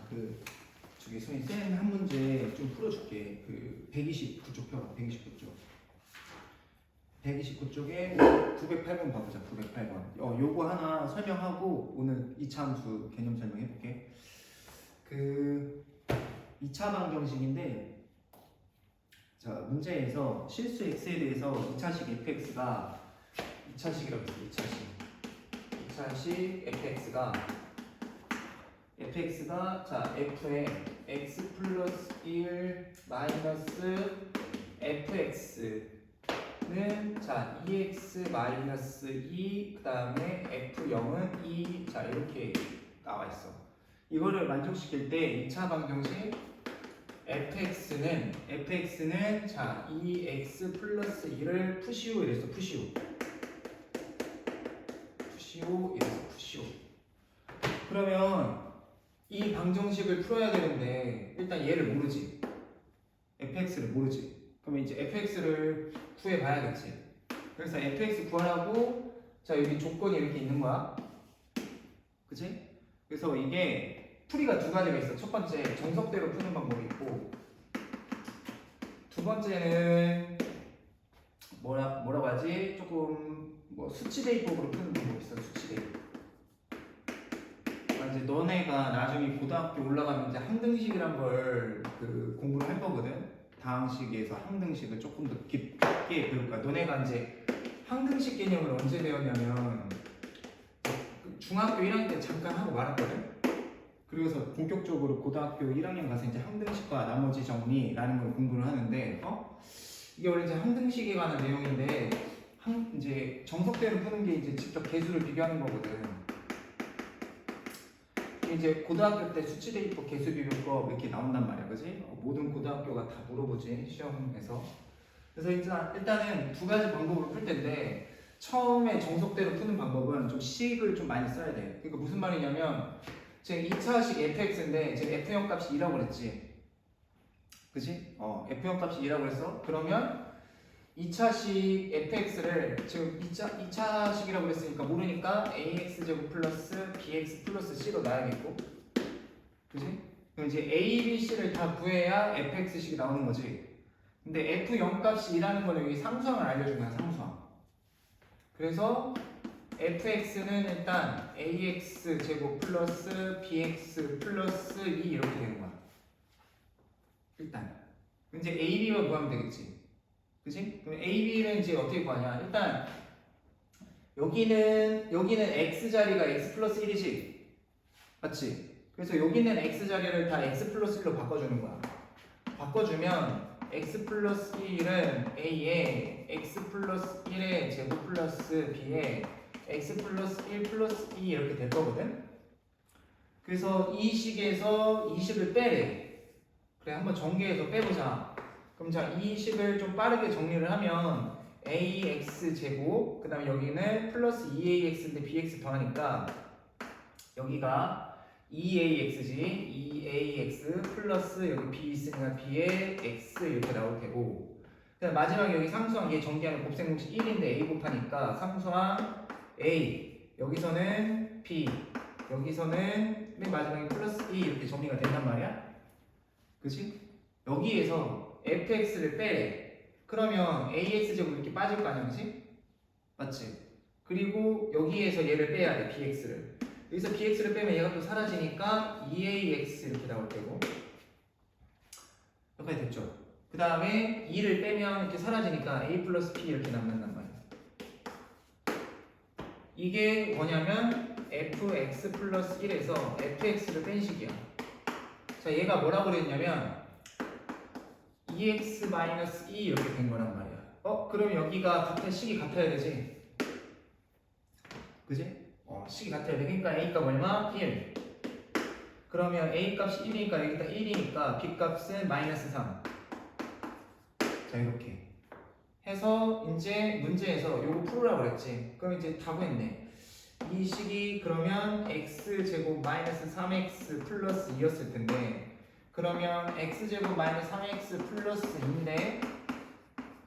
저기 선생님 쌤 한 문제 좀 풀어줄게. 129쪽 펴봐. 129쪽에 908번 봐보자. 908번. 요거 하나 설명하고 오늘 2차 함수 개념 설명해볼게. 2차 방정식인데, 자 문제에서 실수 x에 대해서 2차식 fx가 2차식이라고 했어. 2차식 fx가 자 f에 x 플러스 1 마이너스 fx는 자 2x 마이너스 2 그 다음에 f0은 2 자 이렇게 나와 있어. 이거를 만족시킬 때 2차 방정식 fx는 자 2x 플러스 1을 푸시오 이랬어. 푸시오 이랬어. 푸시오. 그러면 이 방정식을 풀어야 되는데 일단 얘를 모르지. fx를 모르지. 그러면 이제 fx를 구해 봐야겠지. 그래서 fx 구하라고 자 여기 조건이 이렇게 있는 거야. 그치? 그래서 이게 풀이가 두 가지가 있어. 첫 번째 정석대로 푸는 방법이 있고, 두 번째는 뭐라고 하지? 조금 뭐 수치 대입법으로 푸는 방법이 있어. 수치 대입. 이제 너네가 나중에 고등학교 올라가면 이제 항등식이란 걸 공부를 할 거거든. 다항식에서 항등식을 조금 더 깊게 배울 거야. 너네가 이제 항등식 개념을 언제 배웠냐면 중학교 1학년 때 잠깐 하고 말았거든. 그래서 본격적으로 고등학교 1학년 가서 이제 항등식과 나머지 정리라는 걸 공부를 하는데, 이게 원래 이제 항등식에 관한 내용인데, 이제 정석대로 푸는 게 이제 직접 개수를 비교하는 거거든. 이제 고등학교 때 수치 대입법, 개수 비교법 이렇게 나온단 말이야, 그지? 모든 고등학교가 다 물어보지 시험에서. 그래서 일단은 두 가지 방법으로 풀 텐데, 처음에 정석대로 푸는 방법은 좀 식을 좀 많이 써야 돼. 그러니까 무슨 말이냐면 지금 2차식 fx인데 지금 f0 값이 2라고 그랬지, 그지? f0 값이 2라고 그랬어. 그러면 2차식 fx를 지금 2차식이라고 그랬으니까 모르니까 ax제곱 플러스 bx 플러스 c로 놔야겠고, 그지? 그럼 이제 a, b, c를 다 구해야 fx식이 나오는 거지. 근데 f0 값이 2라는 거는 여기 상수항을 알려준 거야. 상수항. 그래서 fx는 일단 ax 제곱 플러스 bx 플러스 2 이렇게 되는 거야. 일단 이제 a, b만 구하면 되겠지, 그치? 그럼 a, b는 이제 어떻게 구하냐? 일단 여기는 x 자리가 x 플러스 1이지, 맞지? 그래서 여기는 x 자리를 다 x 플러스 1로 바꿔주는 거야. 바꿔주면 x 플러스 1은 a에 x 플러스 1의 제곱 플러스 b에 x 플러스 1 플러스 2 이렇게 될 거거든. 그래서 이 식에서 이 식을 빼래. 그래, 한번 전개해서 빼보자. 그럼 자, 이 식을 좀 빠르게 정리를 하면 ax 제곱, 그 다음에 여기는 플러스 2ax인데 bx 더하니까 여기가 2ax지, 2ax 플러스 여기 b 있으니까 b에 x 이렇게 나올 테고, 그다음 마지막에 여기 상수항 얘 전개하는 곱셈 공식 1인데 a 곱하니까 상수항 a, 여기서는 b, 여기서는 맨 마지막에 플러스 2 이렇게 정리가 된단 말이야. 그치? 여기에서 fx를 빼래. 그러면 ax제곱 이렇게 빠질 거 아니야, 그치? 맞지? 그리고 여기에서 얘를 빼야 돼, bx를. 여기서 bx를 빼면 얘가 또 사라지니까 2ax 이렇게 나올 테고, 여기까지 됐죠? 그 다음에 2를 빼면 이렇게 사라지니까 a 플러스 b 이렇게 남는단 말이야. 이게 뭐냐면 fx 플러스 1에서 fx를 뺀 식이야. 자, 얘가 뭐라고 그랬냐면 2x 마이너스 2 이렇게 된 거란 말이야. 그럼 여기가 식이 같아야 되지, 그지? 식이 같아야 돼. 그러니까 a 값 얼마? 1. 그러면 a 값이 1이니까 여기다 1이니까 b 값은 마이너스 3. 자, 이렇게 해서 이제 문제에서 요거 풀으라고 그랬지. 그럼 이제 다 구했네. 이 식이 그러면 x제곱 마이너스 3x 플러스 2였을 텐데, 그러면 x제곱 마이너스 3x 플러스 2인데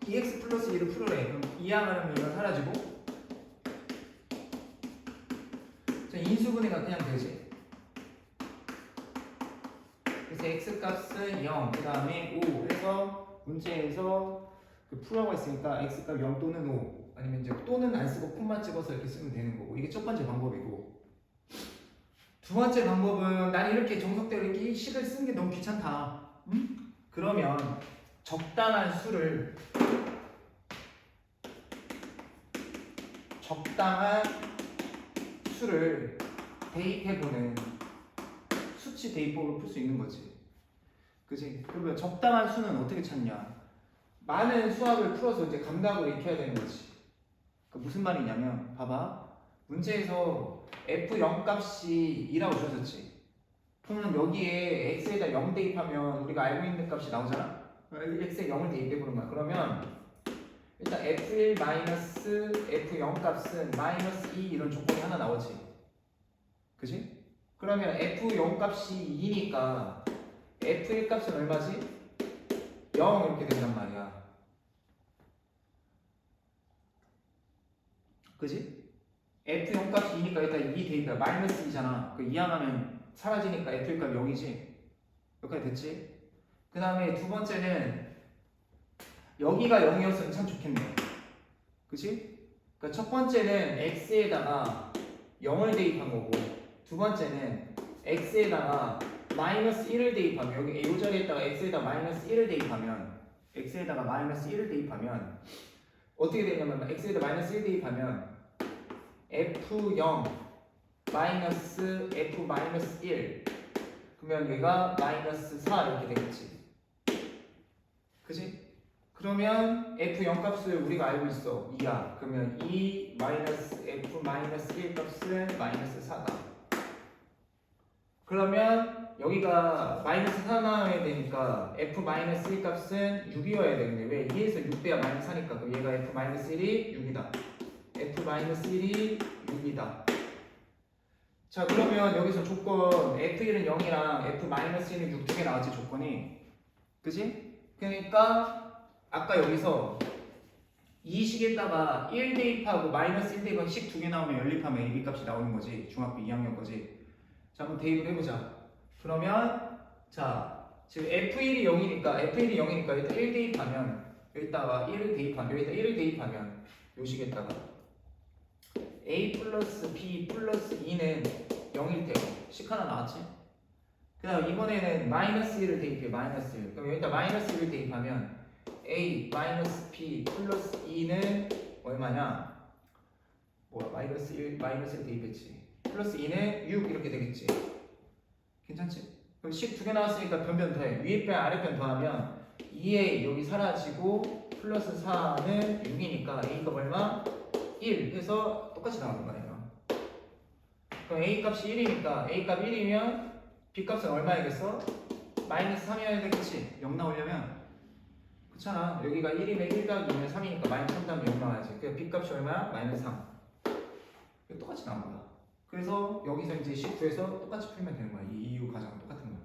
2x 플러스 2를 풀으래. 그럼 2하면 이건 사라지고, 자, 인수분해가 그냥 되지. 그래서 x 값은 0, 그 다음에 5 해서 문제에서 그 풀라고 했으니까 x 값 0 또는 5 아니면 이제 또는 안 쓰고 콤마 찍어서 이렇게 쓰면 되는 거고 이게 첫 번째 방법이고 두 번째 방법은 난 이렇게 정석대로 이렇게 식을 쓰는 게 너무 귀찮다. 그러면 적당한 수를 대입해보는 수치 대입법을 풀 수 있는 거지. 그치? 그러면 적당한 수는 어떻게 찾냐? 많은 수학을 풀어서 이제 감각을 익혀야 되는 거지. 그 무슨 말이냐면, 봐봐. 문제에서 F0 값이 2라고 주어졌지. 그러면 여기에 x에다 0 대입하면 우리가 알고 있는 값이 나오잖아? x에 0을 대입해보는 거야. 그러면 일단 f1 f0 값은 -2 이런 조건이 하나 나오지. 그지? 그러면 f0 값이 2니까 f1 값은 얼마지? 0 이렇게 된단 말이야. 그지? f0 값이 2니까 일단 2 대입해. -2잖아. 그 이항하면 사라지니까 f1 값 0이지. 여기까지 됐지? 그 다음에 두 번째는 여기가 0이었으면 참 좋겠네. 그치? 그러니까 첫 번째는 x에다가 0을 대입한 거고 두 번째는 x에다가 -1을 대입하면 여기 이 자리에다가 x에다가 -1을 대입하면 어떻게 되냐면 x에다 -1 대입하면 f0 f-1 그러면 얘가 -4 이렇게 되겠지. 그치? 그러면 f0 값을 우리가 알고 있어. 2야. 그러면 2 f-1 값은 -4다. 그러면 여기가 -4 나와야 되니까 f-1 값은 6이어야 되는데 왜? 2에서 6 빼야 -4니까 그럼 얘가 f-1이 6이다. f-1이 6이다. 자 그러면 여기서 조건 f1은 0이랑 f-1은 6 두 개 나왔지 조건이. 그지? 그러니까 아까 여기서 이 식에다가 1 대입하고 -1 대입하고 식 두 개 나오면 연립하면 AB 값이 나오는 거지. 중학교 2학년 거지. 자 한번 대입을 해보자. 그러면 자 지금 F1이 0이니까 일단 1 대입하면 여기다가 1을 대입하면 요 식에다가 A 플러스 B 플러스 2는 0일 테고 식 하나 나왔지? 그 다음 이번에는 -1을 대입해. -1 그럼 여기다 -1을 대입하면 A 마이너스 B 플러스 2는 얼마냐? 뭐야 -1 대입했지. 플러스 2는 6 이렇게 되겠지. 괜찮지? 그럼 식 두 개 나왔으니까 변변 더해. 위에 편 아래 편 더하면 2에 여기 사라지고 플러스 4는 6이니까 A값 얼마? 1 해서 똑같이 나오는 거예요. 그럼 A 값이 1이니까 A 값 1이면 B 값은 얼마이겠어? -3이어야 되겠지. 0 나오려면. 그렇잖아. 여기가 1이면 1 더하기 2면 3이니까 -3 다음에 0 나와야지. 그래서 B 값이 얼마야? -3. 이거 똑같이 나온 거야. 그래서 여기서 이제 식 구해서 똑같이 풀면 되는 거야. 이 이유 과정은 똑같은 거야.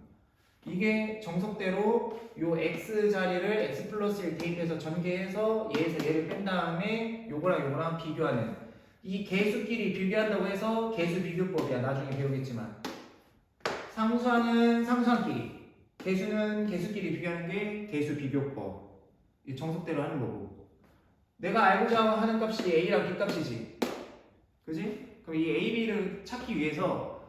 이게 정석대로 요 x 자리를 x 플러스 1 대입해서 전개해서 얘에서 얘를 뺀 다음에 요거랑 비교하는 이 개수끼리 비교한다고 해서 개수 비교법이야. 나중에 배우겠지만 상수하는 상수한끼리 개수는 개수끼리 비교하는 게 개수 비교법. 이 정석대로 하는 거고 내가 알고자 하는 값이 A랑 B 값이지. 그지? 그럼 이 A, B를 찾기 위해서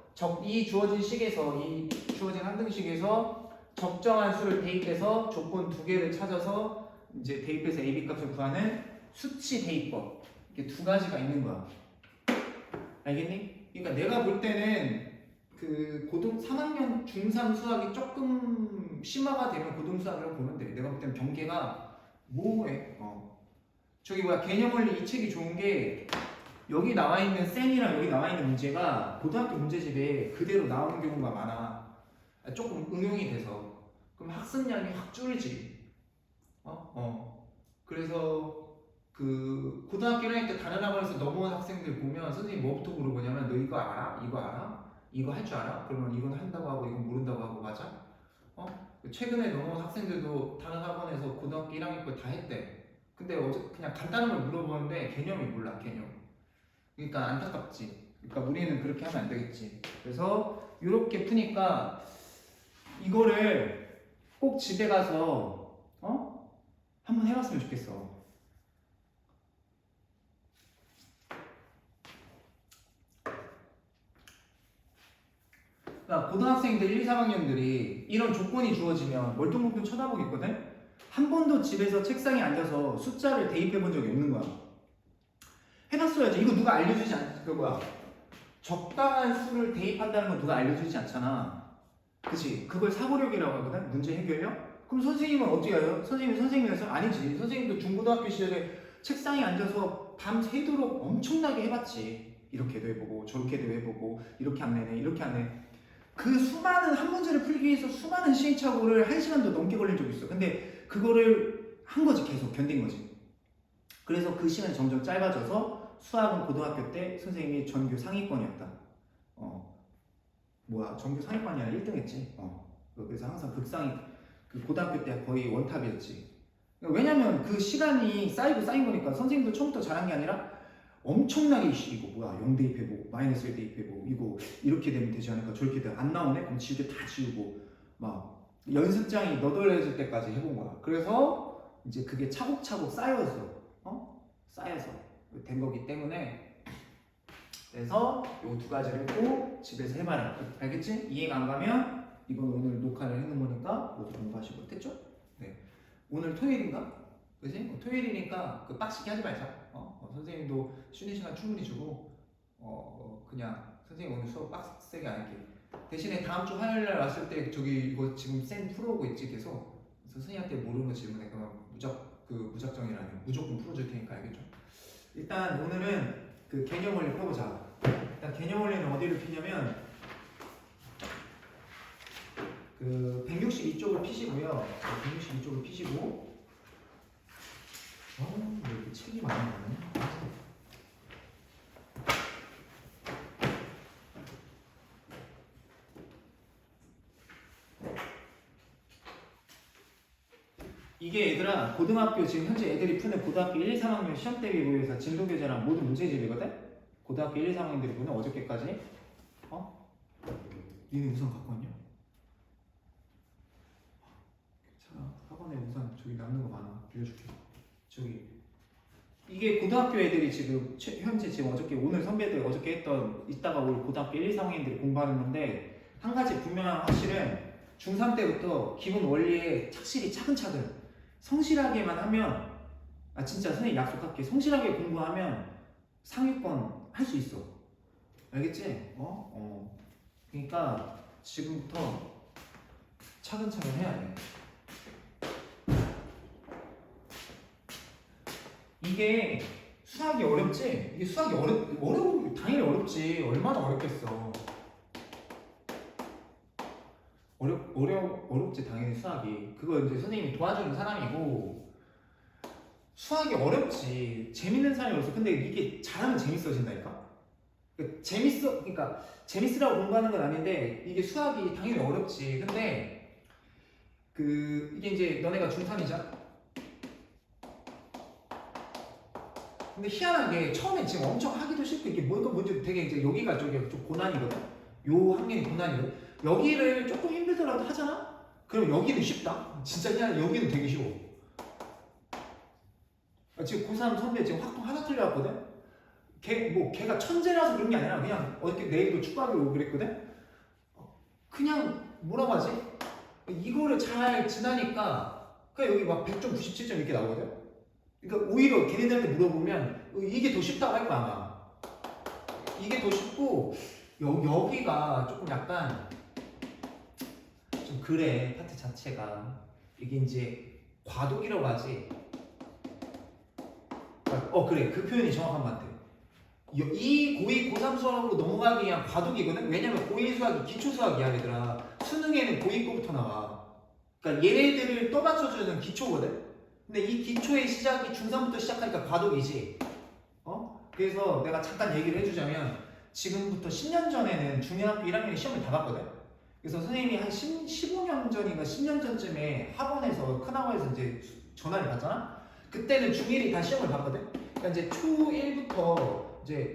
이 주어진 식에서 이 주어진 항등식에서 적정한 수를 대입해서 조건 두 개를 찾아서 이제 대입해서 A, B 값을 구하는 수치 대입법. 이게 두 가지가 있는 거야. 알겠니? 그러니까 내가 볼 때는 그 고등 3학년 중3 수학이 조금 심화가 되면 고등 수학이라고 보면 돼. 내가 볼 때는 경계가 모호해. 저기 뭐야 개념원리 이 책이 좋은 게 여기 나와 있는 쌤이랑 여기 나와 있는 문제가 고등학교 문제집에 그대로 나오는 경우가 많아. 조금 응용이 돼서 그럼 학습량이 확 줄지. 그래서 그 고등학교 1학년 때 다른 학원에서 넘어온 학생들 보면 선생님 뭐부터 물어보냐면 너 이거 알아? 이거 알아? 이거 할 줄 알아? 그러면 이건 한다고 하고 이건 모른다고 하고 맞아? 최근에 넘어온 학생들도 다른 학원에서 고등학교 1학년 거 다 했대. 근데 어제 그냥 간단한 걸 물어보는데 개념이 몰라. 개념. 그러니까 안타깝지. 그러니까 우리는 그렇게 하면 안 되겠지. 그래서 이렇게 푸니까 이거를 꼭 집에 가서 한번 해봤으면 좋겠어. 그러니까 고등학생들 1, 2, 3학년들이 이런 조건이 주어지면 멀뚱멀뚱 쳐다보겠거든? 한 번도 집에서 책상에 앉아서 숫자를 대입해 본 적이 없는 거야. 해봤어야지. 이거 누가 알려주지 그 뭐야. 적당한 수를 대입한다는 건 누가 알려주지 않잖아. 그치? 그걸 사고력이라고 하거든? 문제 해결력? 그럼 선생님은 어떻게 해요? 선생님이라서? 아니지. 선생님도 중고등학교 시절에 책상에 앉아서 밤 새도록 엄청나게 해봤지. 이렇게도 해보고 저렇게도 해보고 이렇게 안 내네 이렇게 안 내네. 그 수많은 한 문제를 풀기 위해서 수많은 시행착오를 1시간도 넘게 걸린 적이 있어. 근데 그거를 한 거지. 계속 견딘 거지. 그래서 그 시간이 점점 짧아져서 수학은 고등학교 때 선생님이 전교 상위권이었다. 전교 상위권이 아니라 1등 했지. 그래서 항상 극상위, 그 고등학교 때 거의 원탑이었지. 왜냐면 그 시간이 쌓이고 쌓인 거니까. 선생님도 처음부터 잘한 게 아니라 엄청나게 이거 뭐야 0 대입해보고 마이너스 1 대입해보고 이거 이렇게 되면 되지 않을까 저렇게 되면 안 나오네? 그럼 지울 때 다 지우고 막 연습장이 너덜해질 때까지 해본 거야. 그래서 이제 그게 차곡차곡 쌓여서 된 거기 때문에 그래서 요 두 가지를 꼭 집에서 해봐라. 알겠지? 이해가 안 가면 이건 오늘 녹화를 해놓은 거니까 모두 공부하시고. 됐죠? 네. 오늘 토요일인가? 그지? 토요일이니까 그 빡시게 하지 말자. 선생님도 쉬는 시간 충분히 주고 그냥 선생님 오늘 수업 빡세게 안 할게. 대신에 다음 주 화요일 날 왔을 때 저기 이거 지금 쌤 풀어오고 있지 계속. 그래서 선생님한테 모르는 거 질문해. 그러면 무작정이라니 무조건 풀어줄 테니까. 알겠죠? 일단 오늘은 그 개념 원리 펴보자. 일단 개념 원리는 어디를 피냐면 그 162쪽을 피시고요. 162쪽을 피시고. 왜 이렇게 책이 많이 나네? 이게 얘들아 고등학교 지금 현재 애들이 푸는 고등학교 1, 2, 3학년 시험 대비 모의고사 진도 교재랑 모든 문제집이거든? 고등학교 1, 2, 3학년들이 보는 어저께까지. 니네 우산 갖고 왔냐? 괜찮아. 학원에 우산 저기 남는 거 많아. 빌려줄게. 저기 이게 고등학교 애들이 지금 현재 지금 어저께 오늘 선배들 어저께 했던 이따가 올 고등학교 1, 2, 3학년들이 공부하는 건데 한 가지 분명한 확실은 중3 때부터 기본 원리에 착실히 차근차근 성실하게만 하면 진짜 선생님 약속할게. 성실하게 공부하면 상위권 할 수 있어. 알겠지? 그러니까 지금부터 차근차근 해야 돼. 이게 수학이 어렵지? 이게 수학이 당연히 어렵지. 얼마나 어렵겠어. 어렵지 당연히 수학이. 그거 이제 선생님이 도와주는 사람이고. 수학이 어렵지. 재밌는 사람이 없어. 근데 이게 잘하면 재밌어진다니까. 그러니까 재밌으라고 공부하는 건 아닌데 이게 수학이 당연히 어렵지. 근데 이게 이제 너네가 중3이자. 근데 희한하게 처음에 지금 엄청 하기도 싫고 이게 뭔지 되게 이제 여기가 좀 고난이거든. 요 학년이 고난이거든. 여기를 조금 힘들더라도 하잖아? 그럼 여기는 쉽다. 진짜 희한해. 여기는 되게 쉬워. 지금 고3 선배 지금 확통 하나 틀려왔거든? 걔가 천재라서 그런 게 아니라 그냥 어저께 내일도 축구하기로 오고 그랬거든? 그냥 뭐라고 하지? 이거를 잘 지나니까 그냥 여기 막 100점, 97점 이렇게 나오거든? 그러니까 오히려 걔네들한테 물어보면 이게 더 쉽다고 할 거야 아마. 이게 더 쉽고 여기가 조금 약간 좀 그래. 파트 자체가 이게 이제 과도기라고 하지. 그래. 그 표현이 정확한 것 같아. 이 고2, 고3 수학으로 넘어가기 위한 과도기거든? 왜냐면 고1 수학이 기초 수학이야 얘들아. 수능에는 고2 거부터 나와. 그러니까 얘네들을 떠받쳐주는 기초거든? 근데 이 기초의 시작이 중3부터 시작하니까 과도기지. 그래서 내가 잠깐 얘기를 해주자면 지금부터 10년 전에는 중학교 1학년이 시험을 다 봤거든? 그래서 선생님이 한 15년 전인가 10년 전쯤에 학원에서 큰학원에서 이제 전화를 받잖아? 그때는 중1이 다 시험을 봤거든? 그러니까 이제 초1부터 이제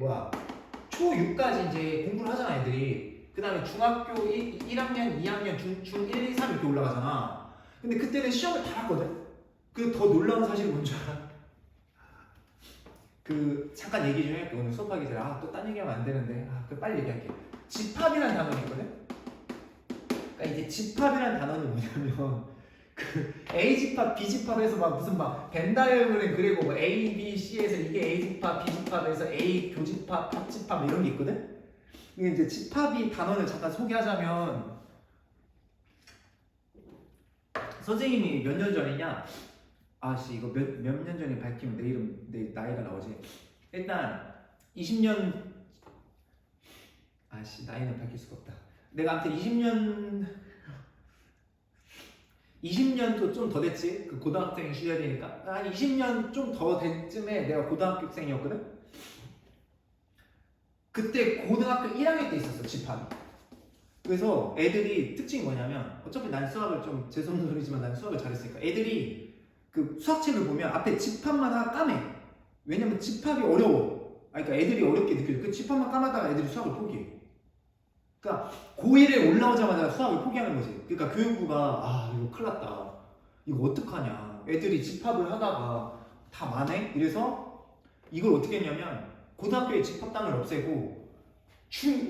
초6까지 이제 공부를 하잖아 애들이. 그 다음에 중학교 1학년, 2학년, 중 1, 2, 3 이렇게 올라가잖아. 근데 그때는 시험을 다 봤거든? 그 더 놀라운 사실이 뭔지 알아? 그 잠깐 얘기 좀 할게. 오늘 수업하기 전에 또 딴 얘기하면 안 되는데 그 빨리 얘기할게. 집합이라는 단어가 있거든? 그러니까 이제 집합이라는 단어는 뭐냐면 그 A 집합, B 집합에서 막 무슨 막 벤다이어그램 그리고 뭐 A, B, C에서 이게 A 집합, B 집합에서 A 교집합, 합집합 이런 게 있거든? 이게 이제 집합이 단어를 잠깐 소개하자면 선생님이 몇 년 전이냐? 아씨 이거 몇 년 전에 밝히면 내 이름 내 나이가 나오지. 일단 20년 아씨 나이는 밝힐 수가 없다. 내가 아무튼 20년도 좀 더 됐지. 그 고등학생 시절이니까 한 20년 좀 더 된 쯤에 내가 고등학생이었거든. 그때 고등학교 1학년 때 있었어 집합이. 그래서 애들이 특징이 뭐냐면 어차피 난 수학을 좀 죄송스러지만 난 수학을 잘했으니까 애들이 그 수학책을 보면 앞에 집합만 하나 까매. 왜냐면 집합이 어려워. 그러니까 애들이 어렵게 느껴져. 그 집합만 까마다가 애들이 수학을 포기해. 그러니까 고1에 올라오자마자 수학을 포기하는 거지. 그러니까 교육부가 이거 큰일 났다. 이거 어떡하냐. 애들이 집합을 하다가 다 만해? 이래서 이걸 어떻게 했냐면 고등학교에 집합당을 없애고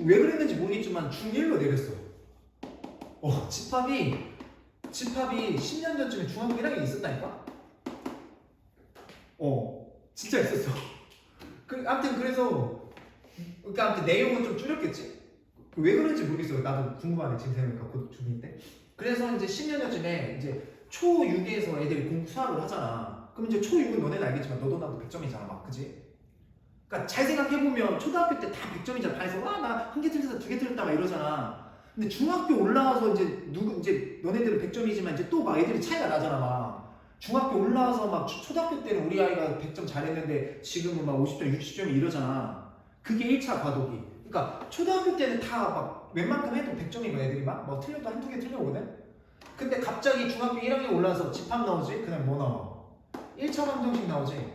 왜 그랬는지 모르겠지만 중1로 내렸어. 집합이 10년 전쯤에 중학교 1학년에 있었다니까? 진짜 있었어. 아무튼 그래서 그러니까 아무튼 내용은 좀 줄였겠지? 왜 그런지 모르겠어. 나도 궁금하네 지금 생각해보니까 곧 중2 때. 그래서 이제 10년 전쯤에 이제 초6에서 애들이 수학을 하잖아. 그럼 이제 초6은 너네는 알겠지만 너도 나도 100점이잖아 막 그지? 그러니까 잘 생각해보면 초등학교 때 다 100점이잖아. 반에서 나 한 개 틀렸다 2개 틀렸다 막 이러잖아. 근데 중학교 올라와서 이제 너네들은 100점이지만 이제 또 막 애들이 차이가 나잖아 막. 중학교 올라와서 막 초등학교 때는 우리 아이가 100점 잘했는데 지금은 막 50점 60점이 이러잖아. 그게 1차 과도기. 그러니까 초등학교 때는 다 막 웬만큼 해도 100점이고 애들이 막 틀려도 한두 개 틀려오거든? 근데 갑자기 중학교 1학년 올라와서 집합 나오지? 그냥 뭐 나와? 1차 방정식 나오지?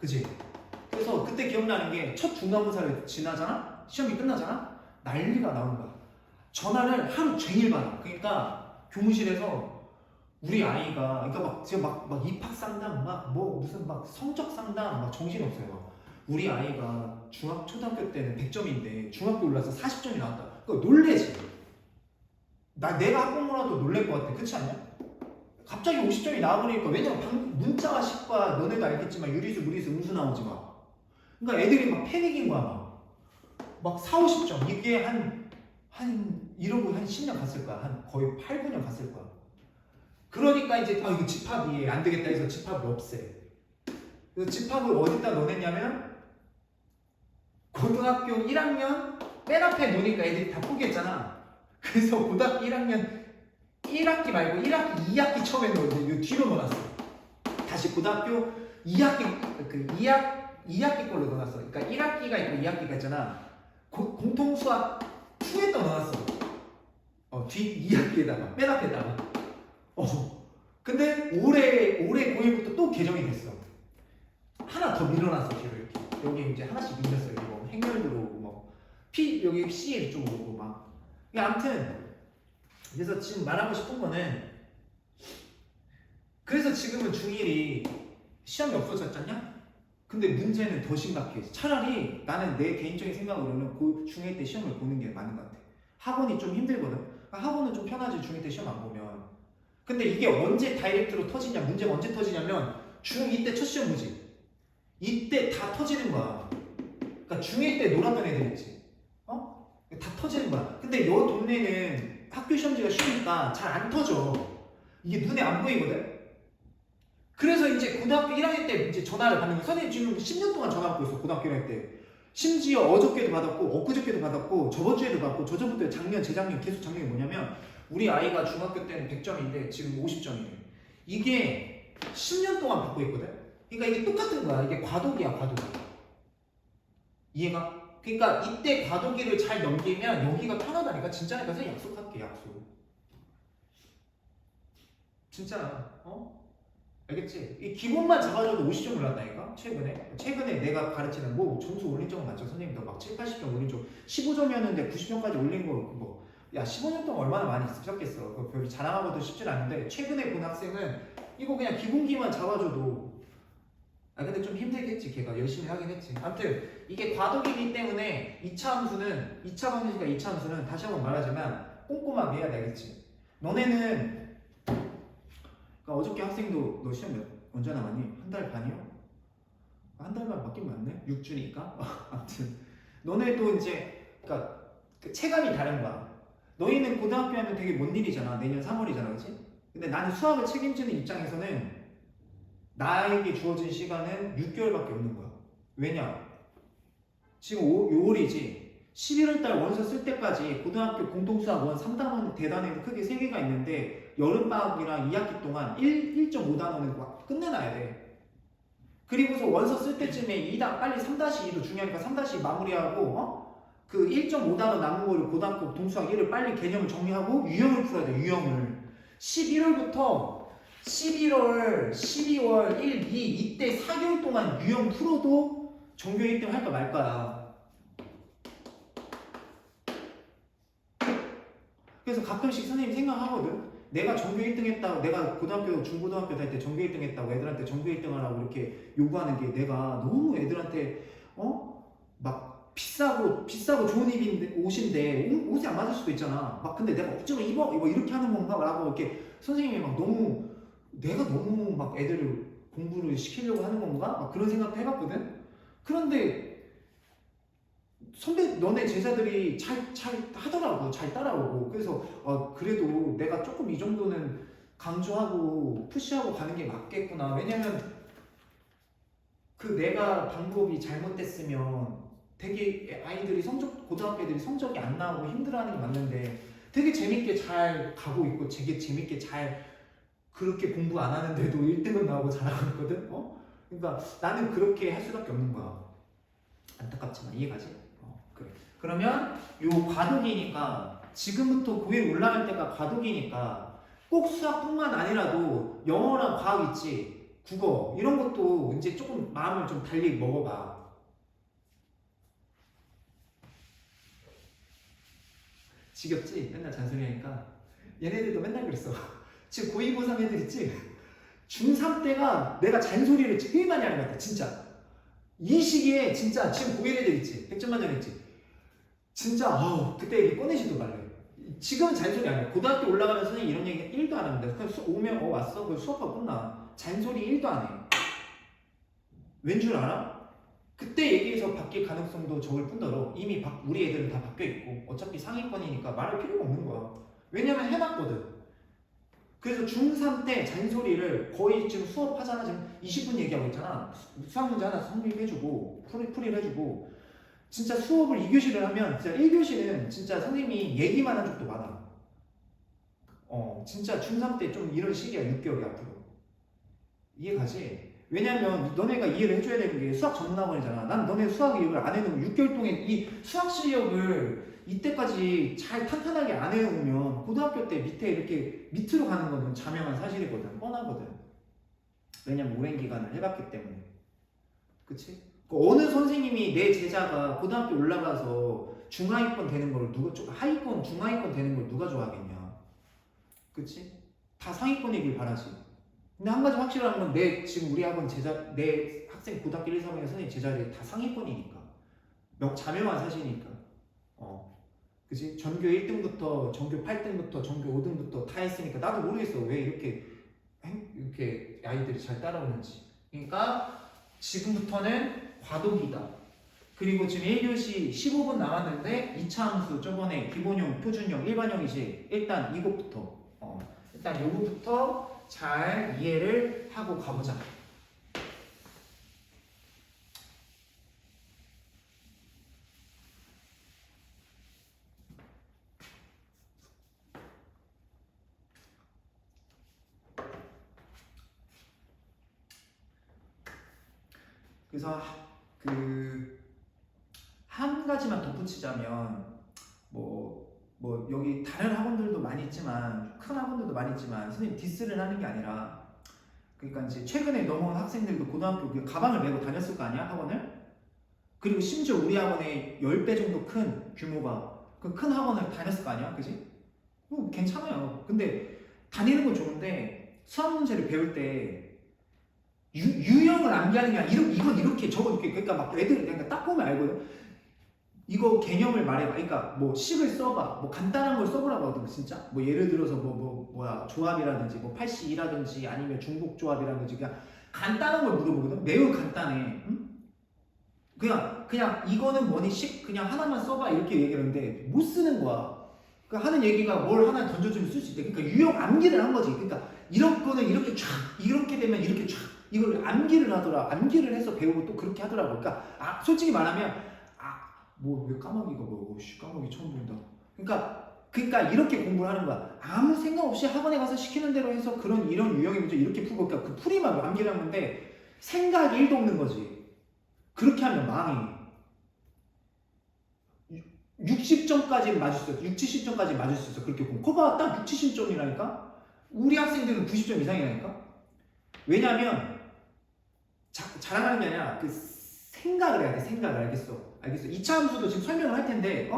그지? 그래서 그때 기억나는 게 첫 중간고사를 지나잖아? 시험이 끝나잖아? 난리가 나는 거야. 전화를 하루 종일 받아. 그러니까 교무실에서 우리 아이가 그러니까 막 제가 막 입학 상담 무슨 성적 상담 정신없어요. 우리 아이가 초등학교 때는 100점인데 중학교 올라서 40점이 나왔다. 그거 놀래지. 내가 학부모라도 놀랄 것 같아. 그렇지 않냐? 갑자기 50점이 나와버리니까 왜냐면 문자와 식과 너네도 알겠지만 유리수, 무리수, 음수 나오지 막. 그러니까 애들이 막 패닉인 거야 막 4, 50점. 이게 이러고 한 10년 갔을 거야. 한 거의 8, 9년 갔을 거야. 그러니까 이제 이거 집합이 안 되겠다 해서 집합을 없애. 그래서 집합을 어디다 넣어냈냐면 고등학교 1학년 맨 앞에 놓으니까 애들이 다 포기했잖아. 그래서 고등학교 1학년 1학기 말고 1학기, 2학기 처음에 넣었는데 이거 뒤로 넣어놨어. 다시 고등학교 2학기 걸로 넣어놨어. 그러니까 1학기가 있고 2학기가 있잖아. 공통수학 2에다 넣어놨어. 뒤 2학기에다가 맨 앞에다가. 근데 올해 고1부터 또 개정이 됐어. 하나 더 밀어놨어 뒤로 이렇게. 여기 이제 하나씩 밀렸어요. 이거 행렬으로 여기 C 이쪽으로 오고 막. 아무튼 그래서 지금 말하고 싶은 거는 그래서 지금은 중1이 시험이 없어졌잖냐? 근데 문제는 더 심각해. 차라리 나는 내 개인적인 생각으로는 중1 때 시험을 보는 게 맞는 것 같아. 학원이 좀 힘들거든. 학원은 좀 편하지 중1 때 시험 안 보면. 근데 이게 언제 다이렉트로 터지냐? 문제가 언제 터지냐면 중2 때 첫 시험 보지. 이때 다 터지는 거야. 그러니까 중1 때 놀았던 애들 있지. 다 터지는 거야. 근데 요 동네는 학교 시험지가 쉬우니까 잘 안 터져. 이게 눈에 안 보이거든. 그래서 이제 고등학교 1학년 때 이제 전화를 받는 거야. 선생님 지금 10년 동안 전화 받고 있어. 고등학교 1학년 때. 심지어 어저께도 받았고 엊그저께도 받았고 저번 주에도 받고 저저번주에 작년 재작년 계속 작년이 뭐냐면 우리 아이가 중학교 때는 100점인데 지금 50점이래. 이게 10년 동안 받고 있거든. 그러니까 이게 똑같은 거야. 이게 과도기야 과도기. 이해가? 그러니까 이때 과도기를 잘 넘기면 여기가 편하다니까. 진짜니까 선생님 약속할게. 약속. 진짜 알겠지? 이 기본만 잡아줘도 50점 올랐다니까. 최근에 내가 가르치는 점수 올린 적은 많죠. 선생님도 막 7, 80점 올린 적 15점이었는데 90점까지 올린 거 뭐, 야 15년 동안 얼마나 많이 쓰셨겠어. 그거 별로 자랑하고도 싶진 않은데 최근에 본 학생은 이거 그냥 기본기만 잡아줘도 근데 좀 힘들겠지. 걔가 열심히 하긴 했지. 아무튼 이게 과도기이기 때문에 2차 함수는 2차 방정식과 2차 함수는 다시 한번 말하자면 꼼꼼하게 해야 되겠지. 너네는 그러니까 어저께 학생도 너 시험 언제 남았니? 한 달 반이요? 한 달만 맞긴 맞네? 6주니까? 아무튼 너네도 이제 그러니까 그 체감이 다른 거야. 너희는 고등학교 하면 되게 먼 일이잖아. 내년 3월이잖아, 그렇지? 근데 나는 수학을 책임지는 입장에서는 나에게 주어진 시간은 6개월밖에 없는 거야. 왜냐? 지금 6월이지. 11월달 원서 쓸 때까지 고등학교 공통수학 원 3단원 대단에서 크게 3개가 있는데 여름방학이랑 2학기 동안 1.5단원을 끝내놔야 돼. 그리고서 원서 쓸 때쯤에 빨리 3-2도 중요하니까 3-2 마무리하고 그 1.5단원 남은 거를 고등학교 동수학 1을 빨리 개념을 정리하고 유형을 풀어야 돼. 유형을 11월부터 11월, 12월, 1, 2 이때 4개월 동안 유형 풀어도 전교 1등 할까 말 거야. 그래서 가끔씩 선생님이 생각하거든. 내가 전교 1등 했다고, 내가 고등학교, 중고등학교 다닐 때 전교 1등 했다고 애들한테 전교 1등 하라고 이렇게 요구하는 게 내가 너무 애들한테 막 비싸고 좋은 옷인데 옷이 안 맞을 수도 있잖아. 막 근데 내가 어쩌고 입어 이렇게 하는 건가? 라고 이렇게 선생님이 막 내가 너무 막 애들을 공부를 시키려고 하는 건가? 막 그런 생각도 해봤거든. 그런데 선배 너네 제자들이 잘 하더라고. 잘 따라오고. 그래서 그래도 내가 조금 이 정도는 강조하고 푸시하고 가는 게 맞겠구나. 왜냐면 그 내가 방법이 잘못됐으면 되게 고등학교 애들이 성적이 안 나오고 힘들어하는 게 맞는데 되게 재밌게 잘 가고 있고 되게 재밌게 잘 그렇게 공부 안 하는데도 1등은 나오고 잘하고 있거든. 그러니까 나는 그렇게 할 수밖에 없는 거야. 안타깝지만 이해가지? 그래. 그러면 요 과도기니까 지금부터 고1 올라갈 때가 과도기니까 꼭 수학뿐만 아니라도 영어랑 과학 있지, 국어 이런 것도 이제 조금 마음을 좀 달리 먹어봐. 지겹지? 맨날 잔소리하니까 얘네들도 맨날 그랬어. 지금 고2 고3 애들 있지? 중3 때가 내가 잔소리를 제일 많이 하는 것 같아. 진짜 이 시기에 진짜 지금 고1 애들 있지? 100점 만점 있지? 진짜 그때 얘기 꺼내지도 말래. 지금은 잔소리 안 해. 고등학교 올라가면 선생님 이런 얘기 1도 안 합니다. 그냥 오면 왔어? 그 수업하고 끝나. 잔소리 1도 안 해. 왠 줄 알아? 그때 얘기해서 바뀔 가능성도 적을 뿐더러 이미 우리 애들은 다 바뀌어 있고 어차피 상위권이니까 말할 필요가 없는 거야. 왜냐면 해놨거든. 그래서 중3 때 잔소리를 거의 지금 수업하잖아. 지금 20분 얘기하고 있잖아. 수학 문제 하나 성립해주고 풀이를 해주고 진짜 수업을 2교시를 하면 진짜 1교시는 진짜 선생님이 얘기만 한 적도 많아. 진짜 중3 때 좀 이런 시기야. 6개월이 앞으로. 이해가지? 왜냐면 너네가 이해를 해줘야 되는 게 수학 전문학원이잖아. 난 너네 수학 이해를 안 해놓으면 6개월 동안 이 수학 실력을 이때까지 잘 탄탄하게 안 해놓으면 고등학교 때 밑에 이렇게 밑으로 가는 거는 자명한 사실이거든. 뻔하거든. 왜냐면 오랜 기간을 해봤기 때문에. 그치? 어느 선생님이 내 제자가 고등학교 올라가서 중하위권 되는 걸 하위권, 중하위권 되는 걸 누가 좋아하겠냐? 그치? 다 상위권이길 바라지. 근데 한 가지 확실한 건 지금 우리 학원 내 학생 고등학교 1, 3학년 선생님 제자들이 다 상위권이니까. 자명한 사실이니까. 그치? 전교 1등부터 전교 8등부터 전교 5등부터 다 했으니까 나도 모르겠어. 왜 이렇게 아이들이 잘 따라오는지. 그러니까 지금부터는 과도기다. 그리고 지금 1교시 15분 남았는데 2차 함수 저번에 기본형, 표준형, 일반형이지. 일단 이것부터 일단 요거부터 잘 이해를 하고 가보자. 그래서 한 가지만 덧붙이자면 여기 다른 학원들도 많이 있지만 큰 학원들도 많이 있지만 선생님 디스를 하는 게 아니라 그러니까 이제 최근에 넘어온 학생들도 고등학교 가방을 메고 다녔을 거 아니야 학원을? 그리고 심지어 우리 학원에 10배 정도 큰 규모가 그 큰 학원을 다녔을 거 아니야, 그지? 괜찮아요. 근데 다니는 건 좋은데 수학 문제를 배울 때 유형을 암기하는 게 아니라 이건 이렇게 저건 이렇게 그러니까 막 애들 그러니까 딱 보면 알거든. 이거 개념을 말해봐. 그러니까 뭐 식을 써봐. 뭐 간단한 걸 써보라고 하거든, 진짜. 뭐 예를 들어서 뭐야 조합이라든지 뭐 8시2라든지 아니면 중복 조합이라든지 그냥 간단한 걸 물어보거든. 매우 간단해. 응? 그냥 이거는 뭐니 식 그냥 하나만 써봐 이렇게 얘기하는데 못 쓰는 거야. 그러니까 하는 얘기가 뭘 하나 던져주면 쓸 수 있대. 그러니까 유형 암기를 한 거지. 그러니까 이런 거는 이렇게 쫙 이렇게 되면 이렇게 쫙 이걸 암기를 하더라. 암기를 해서 배우고 또 그렇게 하더라고. 그러니까 솔직히 말하면 뭐 왜 까마귀가 까마귀 처음 본다. 그러니까 이렇게 공부를 하는 거야. 아무 생각 없이 학원에 가서 시키는 대로 해서 이런 유형의 문제 이렇게 풀고 그러니까 그 풀이만 암기를 하는데 생각이 1도 없는 거지. 그렇게 하면 망해. 60점까지 맞을 수 있어. 60, 70점까지 맞을 수 있어. 그렇게 공부. 거봐, 딱 60, 70점이라니까? 우리 학생들은 90점 이상이라니까? 왜냐면, 자랑하는 게 아니라, 생각을 해야 돼, 생각을. 알겠어? 2차 함수도 지금 설명을 할 텐데,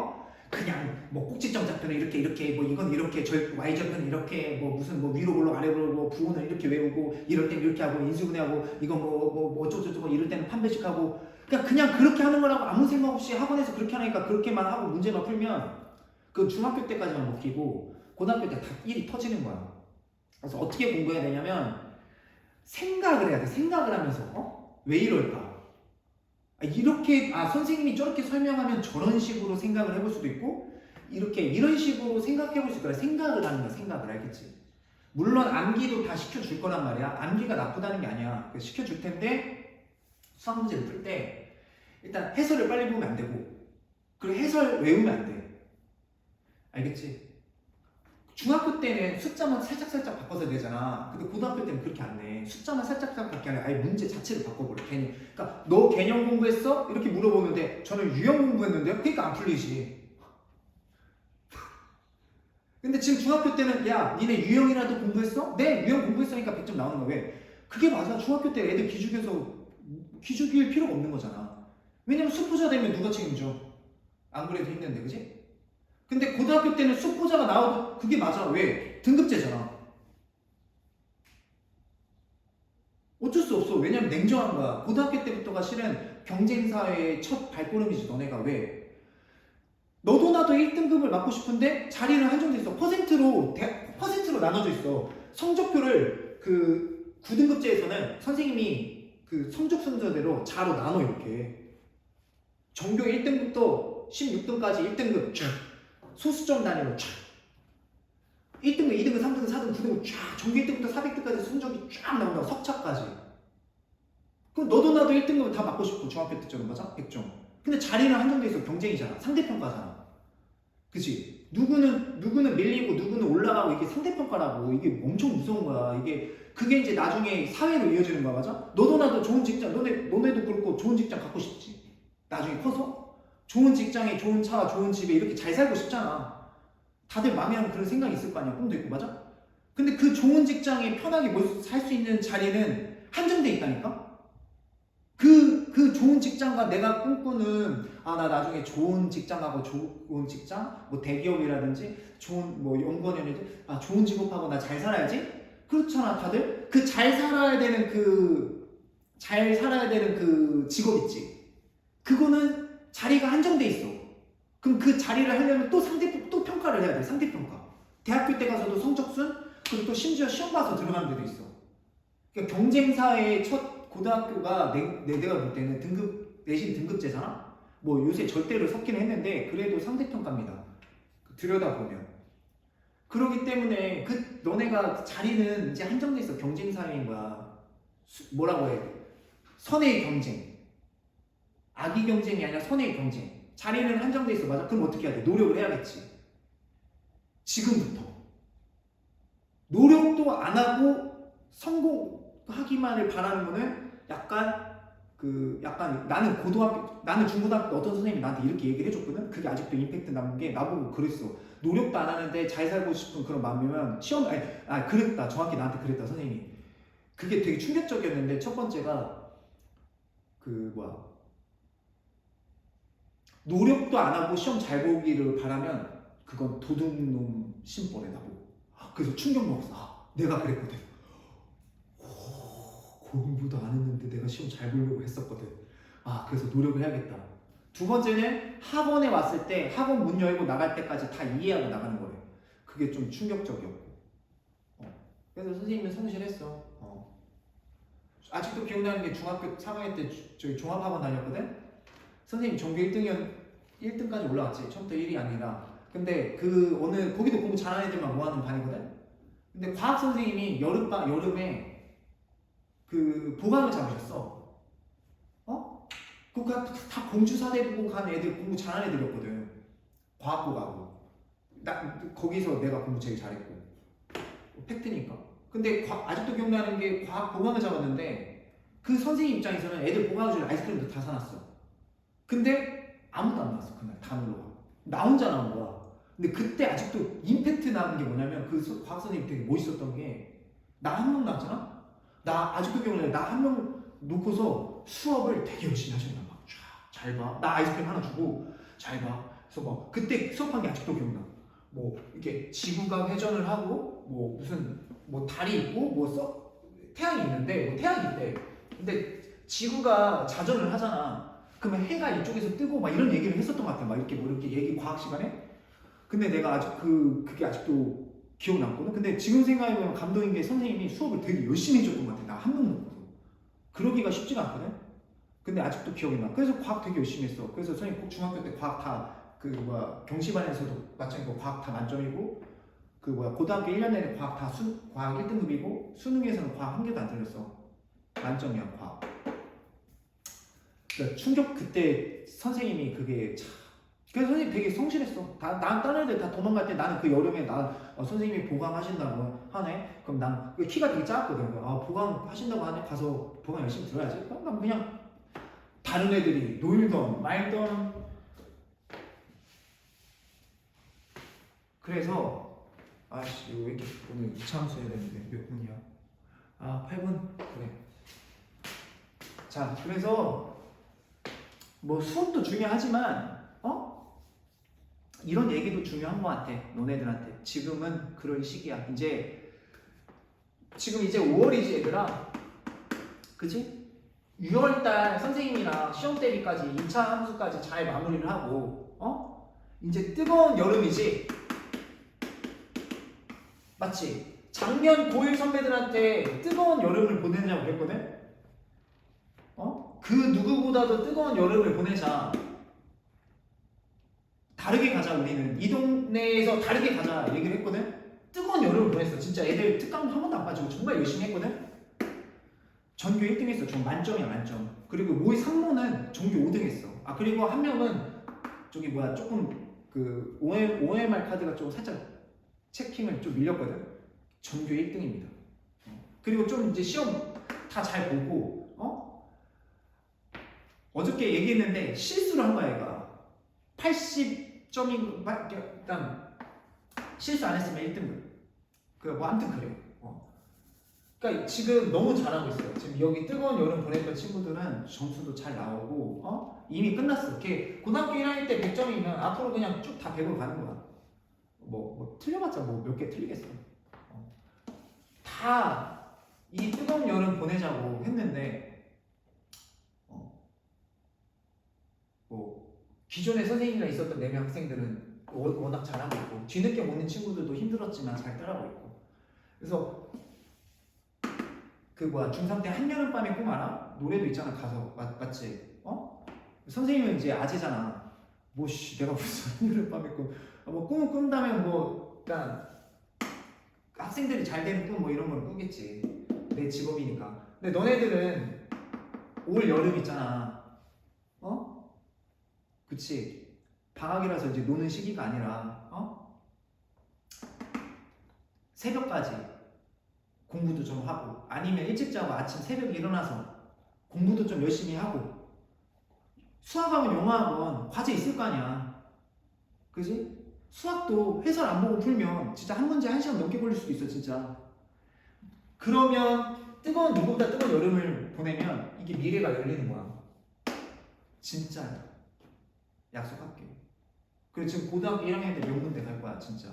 그냥, 뭐, 꼭지점 좌표는 이렇게, 뭐, 이건 이렇게, y좌표는 이렇게, 뭐, 무슨, 뭐, 위로 볼록, 아래 볼록, 뭐, 부호는 이렇게 외우고, 이럴 땐 이렇게 하고, 인수분해하고, 이건 어쩌고저쩌고, 이럴 때는 판별식하고, 그냥 그렇게 하는 거라고 아무 생각 없이 학원에서 그렇게 하니까 그렇게만 하고 문제만 풀면 그 중학교 때까지만 먹히고 고등학교 때 다 일이 터지는 거야. 그래서 어떻게 공부해야 되냐면 생각을 해야 돼. 생각을 하면서 왜 이럴까? 이렇게 선생님이 저렇게 설명하면 저런 식으로 생각을 해볼 수도 있고 이런 식으로 생각해 볼 수 있거나 생각을 하는 거야. 생각을. 알겠지? 물론 암기도 다 시켜줄 거란 말이야. 암기가 나쁘다는 게 아니야. 시켜줄 텐데 수학 문제를 풀 때 일단 해설을 빨리 보면 안 되고 그리고 해설 외우면 안 돼. 알겠지? 중학교 때는 숫자만 살짝 바꿔서 내잖아. 근데 고등학교 때는 그렇게 안 내. 숫자만 살짝 바뀌게 아니라 아예 문제 자체를 바꿔버려. 개념. 그러니까 너 개념 공부했어? 이렇게 물어보는데 저는 유형 공부했는데요? 그러니까 안 풀리지. 근데 지금 중학교 때는 야 니네 유형이라도 공부했어? 네 유형 공부했으니까 100점 나오는 거야. 왜? 그게 맞아. 중학교 때 애들 기죽일 필요가 없는 거잖아. 왜냐면 수포자 되면 누가 책임져? 안 그래도 힘든데, 그지? 근데 고등학교 때는 수포자가 나와도 그게 맞아. 왜? 등급제잖아. 어쩔 수 없어. 왜냐면 냉정한 거야. 고등학교 때부터가 실은 경쟁사회의 첫 발걸음이지, 너네가. 왜? 너도 나도 1등급을 맡고 싶은데 자리는 한정돼 있어. 퍼센트로 나눠져 있어. 성적표를 9등급제에서는 선생님이 성적 순서대로 자로 나눠 이렇게. 전교 1등부터 16등까지 1등급 쫙 소수점 단위로 쫙 1등급, 2등급, 3등급, 4등급, 9등급 쫙 전교 1등부터 400등까지 성적이 쫙 나온다고. 석차까지. 그럼 너도 나도 1등급을 다 받고 싶고 중학교 때처럼 맞아? 100점. 근데 자리는 한정돼 있어. 경쟁이잖아. 상대평가잖아. 그치? 누구는 밀리고 누구는 올라가고 이게 상대평가라고. 이게 엄청 무서운 거야. 그게 이제 나중에 사회로 이어지는 거야. 맞아? 너도 나도 좋은 직장, 너네도 그렇고 좋은 직장 갖고 싶지. 나중에 커서 좋은 직장에 좋은 차 좋은 집에 이렇게 잘 살고 싶잖아. 다들 마음에 그런 생각이 있을 거 아니야. 꿈도 있고. 맞아? 근데 그 좋은 직장에 편하게 살 수 있는 자리는 한정돼 있다니까. 그 좋은 직장과 내가 꿈꾸는 나 나중에 좋은 직장 가고 좋은 직장 뭐 대기업이라든지 좋은 뭐 연구원이라든지 좋은 직업하고 나 잘 살아야지. 그렇잖아. 다들 잘 살아야 되는 그 직업 있지. 그거는 자리가 한정돼 있어. 그럼 그 자리를 하려면 또 평가를 해야 돼. 상대평가. 대학교 때 가서도 성적순, 그리고 또 심지어 시험 봐서 들어가는 데도 있어. 그러니까 경쟁사의 첫 고등학교가 내가 볼 때는 내신 등급제잖아. 뭐 요새 절대로 섞긴 했는데 그래도 상대평가입니다. 들여다보면. 그렇기 때문에 너네가 자리는 이제 한정돼 있어. 경쟁사회인 거야. 뭐라고 해? 선의 경쟁. 악의 경쟁이 아니라 선의 경쟁. 자리는 한정돼 있어. 맞아? 그럼 어떻게 해야 돼? 노력을 해야겠지. 지금부터. 노력도 안 하고 성공하기만을 바라는 거는 약간 나는 중고등학교 때 어떤 선생님이 나한테 이렇게 얘기를 해줬거든. 그게 아직도 임팩트 남은 게 나보고 그랬어. 노력도 안 하는데 잘 살고 싶은 그런 마음이면 그랬다. 정확히 나한테 그랬다 선생님이. 그게 되게 충격적이었는데 첫 번째가 노력도 안 하고 시험 잘 보기를 바라면 그건 도둑놈 심보래 나보고. 그래서 충격 먹었어. 내가 그랬거든. 공부도 안 했는데 내가 시험 잘 보려고 했었거든. 그래서 노력을 해야겠다. 두 번째는 학원에 왔을 때 학원 문 열고 나갈 때까지 다 이해하고 나가는 거래. 그게 좀 충격적이었고. 그래서 선생님은 성실했어. 아직도 기억나는 게 중학교 3학년 때 저기 종합학원 다녔거든. 선생님 전교 1등까지 올라왔지. 처음부터 1이 아니라. 근데 그 어느 거기도 공부 잘하는 애들만 모아놓은 반이거든. 근데 과학 선생님이 여름에 그 보강을 잡으셨어. 그러니까 다 공주사대 보고 간 애들 공부 잘하는 애들이었거든. 과학 보가고. 거기서 내가 공부 제일 잘했고. 팩트니까. 근데 아직도 기억나는 게 과학 보강을 잡았는데 그 선생님 입장에서는 애들 보강을 줄 아이스크림도 다 사놨어. 근데 아무도 안 나왔어. 그날 다 놀러 가. 나 혼자 나온 거야. 근데 그때 아직도 임팩트 나는 게 뭐냐면 그 과학 선생님 되게 멋있었던 게 나 한 명 나왔잖아? 나 아직도 기억나요. 나 한 명 놓고서 수업을 되게 열심히 하셨나 봐. 잘 봐. 나 아이스크림 하나 주고 잘 봐. 그래서 막 그때 수업한 게 아직도 기억나. 뭐 이렇게 지구가 회전을 하고 뭐 무슨 뭐 달이 있고 뭐 태양이 있는데 뭐 태양이 있대. 근데 지구가 자전을 하잖아. 그러면 해가 이쪽에서 뜨고 막 이런 얘기를 했었던 것 같아. 막 이렇게 뭐 이렇게 얘기 과학 시간에. 근데 내가 아직 그게 아직도 기억났거든. 근데 지금 생각해보면 감동인 게 선생님이 수업을 되게 열심히 해줬던 것 같아. 나 한 명 놓고도. 그러기가 쉽지가 않거든. 근데 아직도 기억이 나. 그래서 과학 되게 열심히 했어. 그래서 선생님 꼭 중학교 때 과학 다 경시반에서도 마찬가지고 과학 다 만점이고 고등학교 1년 내내 과학 다 과학 1등급이고 수능에서는 과학 한 개도 안 틀렸어. 만점이야 과학. 그러니까 충격 그때 선생님이 그게 참. 그래서 선생님 되게 성실했어. 다른 애들 다 도망갈 때 나는 그 여름에 선생님이 보강하신다고 하네. 그럼 난 키가 되게 작았거든. 보강하신다고 하네. 가서 보강 열심히 들어야지. 그럼 난 그냥 다른 애들이 놀던 말던. 그래서 이거 왜 이렇게 오늘 이차함수 해야 되는데 몇 분이야? 8분? 그래. 자, 그래서 뭐 수업도 중요하지만 이런 얘기도 중요한 것 같아. 너네들한테. 지금은 그럴 시기야. 지금 이제 5월이지 얘들아. 그치? 6월달 선생님이랑 시험 대비까지 2차 함수까지 잘 마무리를 하고 이제 뜨거운 여름이지? 맞지? 작년 고1 선배들한테 뜨거운 여름을 보내자고 그랬거든? 그 누구보다도 뜨거운 여름을 보내자. 다르게 가자. 우리는 이 동네에서 다르게 가자 얘기를 했거든. 뜨거운 여름을 보냈어. 진짜 애들 특강 한 번도 안 빠지고 정말 열심히 했거든. 전교 1등 했어. 전 만점이야 만점. 그리고 모의 상모는 전교 5등 했어. 그리고 한 명은 조금 그 OMR 카드가 좀 살짝 체킹을 좀 밀렸거든. 전교 1등입니다. 그리고 좀 이제 시험 다 잘 보고 어저께 얘기했는데 실수를 한 거야 얘가. 80점인 일단 실수 안 했으면 1등급. 아무튼 그래. 그러니까 지금 너무 잘하고 있어요. 지금 여기 뜨거운 여름 보냈던 친구들은 점수도 잘 나오고 이미 끝났어. 고등학교 1학년 때 100점이면 앞으로 그냥 쭉 다 100으로 가는 거야. 뭐 틀려봤자 몇 개 틀리겠어. 다 이 뜨거운 여름 보내자고 했는데 기존에 선생님이랑 있었던 4명 학생들은 워낙 잘하고 있고 뒤늦게 오는 친구들도 힘들었지만 잘 따라오고 있고. 그래서 중3 때 한여름밤의 꿈 알아? 노래도 있잖아. 가서 맞지? 선생님은 이제 아재잖아. 내가 무슨 한여름밤의 꿈. 꿈을 꾼다면 일단 학생들이 잘 되는 꿈 이런 걸 꾸겠지. 내 직업이니까. 근데 너네들은 올 여름 있잖아. 그치? 방학이라서 이제 노는 시기가 아니라 새벽까지 공부도 좀 하고 아니면 일찍 자고 아침 새벽에 일어나서 공부도 좀 열심히 하고 수학학원, 영어학원 과제 있을 거 아니야. 그지? 수학도 해설 안 보고 풀면 진짜 한 문제 1시간 넘게 걸릴 수도 있어 진짜. 그러면 누구보다 뜨거운 여름을 보내면 이게 미래가 열리는 거야. 진짜야. 약속할게. 그리고 지금 고등학교 1학년 때 명문대 갈 거야 진짜.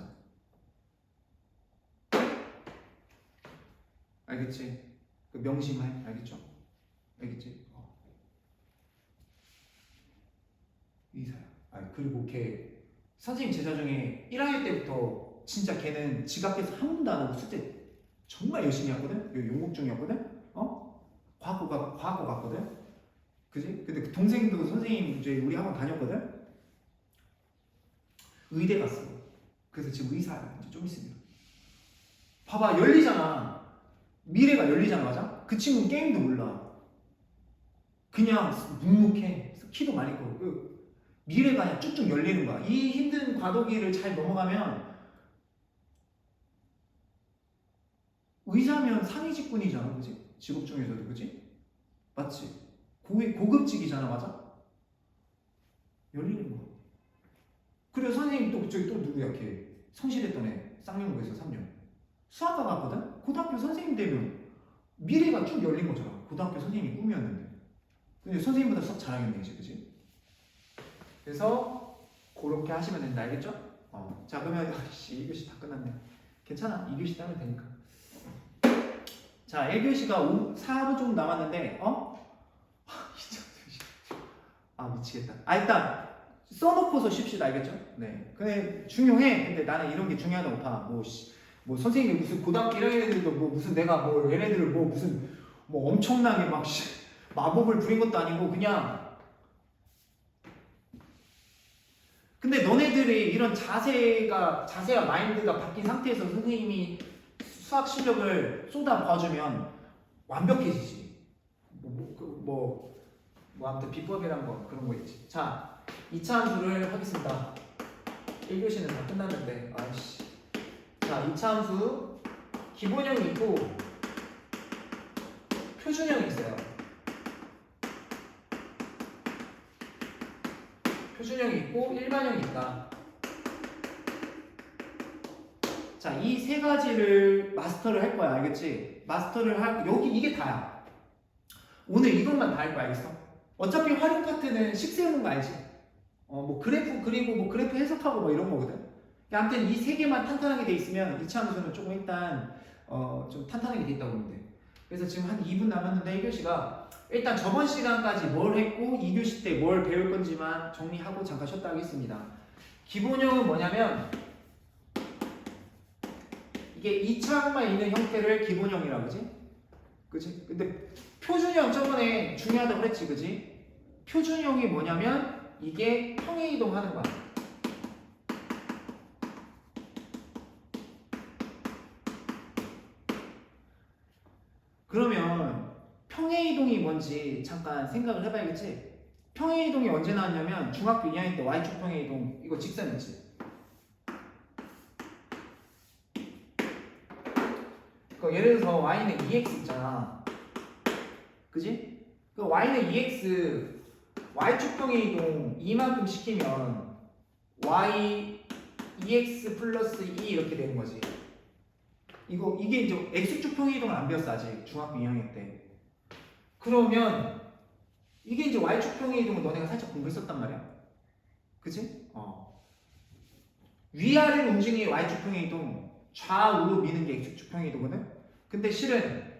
알겠지? 그 명심해. 알겠죠? 알겠지? 의사야. 그리고 걔 선생님 제자 중에 1학년 때부터 진짜 걔는 지각해서 한 번도 안 하고 숙제 정말 열심히 했거든? 여기 용국 중이었거든? 과학고 갔거든? 그지? 근데 그 동생도 선생님 이제 우리 학원 다녔거든? 의대 갔어. 그래서 지금 의사야. 이제 좀 있으면. 봐봐, 열리잖아. 미래가 열리잖아, 맞아? 그 친구는 게임도 몰라. 그냥 묵묵해. 키도 많이 크고. 미래가 그냥 쭉쭉 열리는 거야. 이 힘든 과도기를 잘 넘어가면 의사면 상위 직군이잖아, 그지? 직업 중에서도, 그지? 맞지? 고급직이잖아, 맞아? 열리는 거야. 그리고 선생님 또 저기 또 누구야, 걔? 성실했던 애. 쌍용고에서 3년. 수학과 갔거든? 고등학교 선생님 되면 미래가 쭉 열린 거잖아. 고등학교 선생님이 꿈이었는데. 근데 선생님보다 수학 잘하겠네, 이제, 그지? 그래서 그렇게 하시면 된다, 알겠죠? 자, 그러면 2교시 다 끝났네. 괜찮아, 2교시 따면 되니까. 자, 1교시가 4분 정도 남았는데 미치겠다. 일단 써놓고서 쉽시다, 알겠죠? 네. 근데 중요해. 근데 나는 이런 게 중요하다고 봐. 뭐 선생님이 무슨 고등학교 1학년 애들도 뭐 무슨 내가 뭐 얘네들을 뭐 무슨 뭐 엄청나게 막 마법을 부린 것도 아니고 그냥. 근데 너네들이 이런 자세와 마인드가 바뀐 상태에서 선생님이 수학 실력을 쏟아 봐주면 완벽해지지. 아무튼 비법이란 거 그런 거 있지. 자, 2차 함수를 하겠습니다. 1교시는 다 끝났는데 자, 2차 함수 기본형이 있고 표준형이 있어요. 표준형이 있고 일반형이 있다. 자, 이 세 가지를 마스터를 할 거야, 알겠지? 여기 이게 다야. 오늘 이것만 다 할 거야, 알겠어? 어차피 활용 파트는 식 세우는 거 알지? 뭐 그래프 그리고 뭐 그래프 해석하고 뭐 이런 거거든. 아무튼 이 세 개만 탄탄하게 돼 있으면 2차 함수는 조금 일단 좀 탄탄하게 돼 있다고 보면 돼. 그래서 지금 한 2분 남았는데 1교시가 일단 저번 시간까지 뭘 했고 2교시 때 뭘 배울 건지만 정리하고 잠깐 쉬었다 하겠습니다. 기본형은 뭐냐면 이게 2차항만 있는 형태를 기본형이라고 그러지? 그치? 근데 표준형 저번에 중요하다고 그랬지, 그치? 표준형이 뭐냐면 이게 평행이동하는 거야. 그러면 평행이동이 뭔지 잠깐 생각을 해봐야겠지? 평행이동이 언제 나왔냐면 중학교 2학년 때 Y축 평행이동 이거 직선이지. 예를 들어서 Y는 2x 있잖아. 그지? 그 Y는 2x Y축 평행이동 이만큼 시키면 Y 2x 플러스 2 이렇게 되는 거지. 이게 이제 X축 평행이동을 안 배웠어 아직 중학교 2학년 때. 그러면 이게 이제 Y축 평행이동을 너네가 살짝 공부했었단 말이야. 그치? 위아래로 움직이는 Y축 평행이동 좌우로 미는 게 X축 평행이동이거든? 근데 실은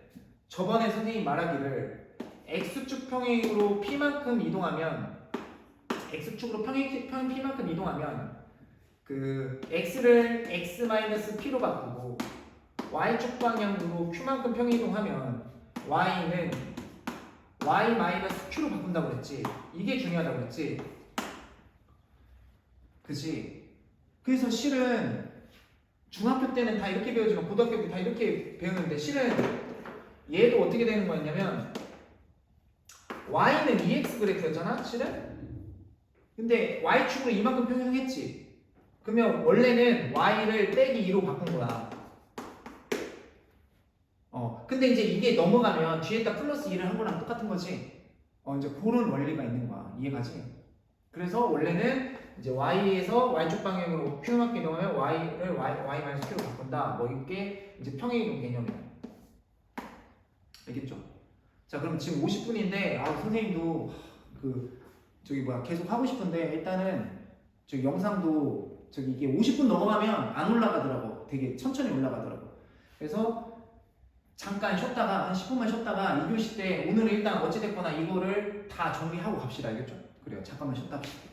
저번에 선생님이 말하기를 X축 평행으로 P만큼 이동하면 X축으로 P만큼 이동하면 그 X를 X-P로 바꾸고 Y축 방향으로 Q만큼 평행이동하면 Y는 Y-Q로 바꾼다고 그랬지. 이게 중요하다고 그랬지. 그치? 그래서 실은 중학교 때는 다 이렇게 배우지만 고등학교 때 다 이렇게 배우는데 실은 얘도 어떻게 되는 거였냐면 Y는 2x 그래프였잖아 실은? 근데 Y축으로 이만큼 평행했지. 그러면 원래는 Y를 빼기 2로 바꾼 거야. 근데 이제 이게 넘어가면 뒤에다 플러스 2를 한 거랑 똑같은 거지. 이제 그런 원리가 있는 거야. 이해가지? 그래서 원래는 이제 Y에서 Y축 방향으로 Q만큼 이동하면 Y를 Y-Q로 바꾼다. 뭐 이게 이제 평행이동 개념이야. 알겠죠? 자, 그럼 지금 50분인데 선생님도 저기 뭐야 계속 하고 싶은데 일단은 저기 영상도 저기 이게 50분 넘어가면 안 올라가더라고. 되게 천천히 올라가더라고. 그래서 잠깐 쉬었다가 한 10분만 쉬었다가 2교시 때 오늘은 일단 어찌됐거나 이거를 다 정리하고 갑시다. 알겠죠? 그래요. 잠깐만 쉬었다 갑시다.